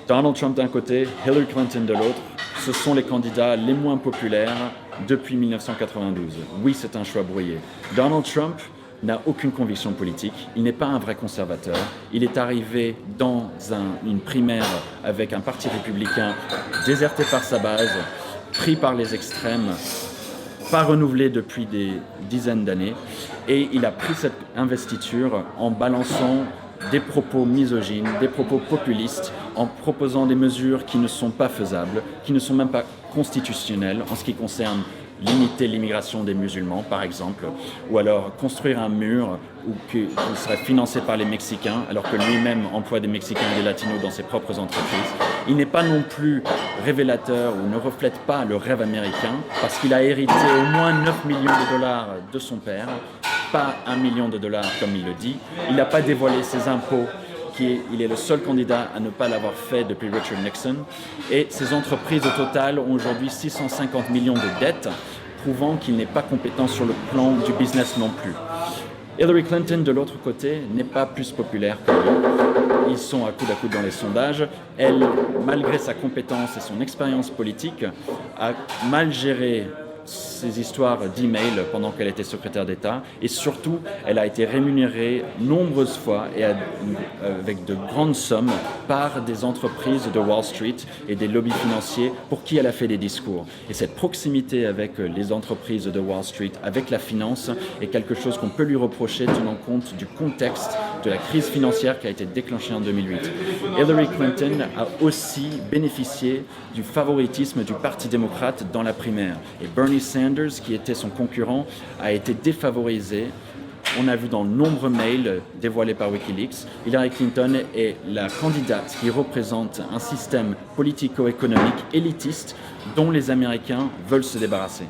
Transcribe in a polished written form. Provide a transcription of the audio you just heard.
Donald Trump d'un côté, Hillary Clinton de l'autre, ce sont les candidats les moins populaires depuis 1992. Oui, c'est un choix brouillé. Donald Trump n'a aucune conviction politique, il n'est pas un vrai conservateur, il est arrivé dans une primaire avec un parti républicain déserté par sa base, pris par les extrêmes, pas renouvelé depuis des dizaines d'années, et il a pris cette investiture en balançant des propos misogynes, des propos populistes, en proposant des mesures qui ne sont pas faisables, qui ne sont même pas constitutionnelles en ce qui concerne limiter l'immigration des musulmans, par exemple, ou alors construire un mur qui serait financé par les Mexicains, alors que lui-même emploie des Mexicains et des Latinos dans ses propres entreprises. Il n'est pas non plus révélateur ou ne reflète pas le rêve américain, parce qu'il a hérité au moins 9 millions de dollars de son père, pas 1 million de dollars comme il le dit. Il n'a pas dévoilé ses impôts, il est le seul candidat à ne pas l'avoir fait depuis Richard Nixon. Et ses entreprises au total ont aujourd'hui 650 millions de dettes, prouvant qu'il n'est pas compétent sur le plan du business non plus. Hillary Clinton, de l'autre côté, n'est pas plus populaire que lui. Ils sont à coude dans les sondages. Elle, malgré sa compétence et son expérience politique, a mal géré ces histoires d'email pendant qu'elle était secrétaire d'État, et surtout elle a été rémunérée nombreuses fois et avec de grandes sommes par des entreprises de Wall Street et des lobbies financiers pour qui elle a fait des discours. Et cette proximité avec les entreprises de Wall Street, avec la finance, est quelque chose qu'on peut lui reprocher tenant compte du contexte de la crise financière qui a été déclenchée en 2008. Hillary Clinton a aussi bénéficié du favoritisme du Parti démocrate dans la primaire. Et Bernie Sanders, qui était son concurrent, a été défavorisé. On a vu dans de nombreux mails dévoilés par Wikileaks, Hillary Clinton est la candidate qui représente un système politico-économique élitiste dont les Américains veulent se débarrasser.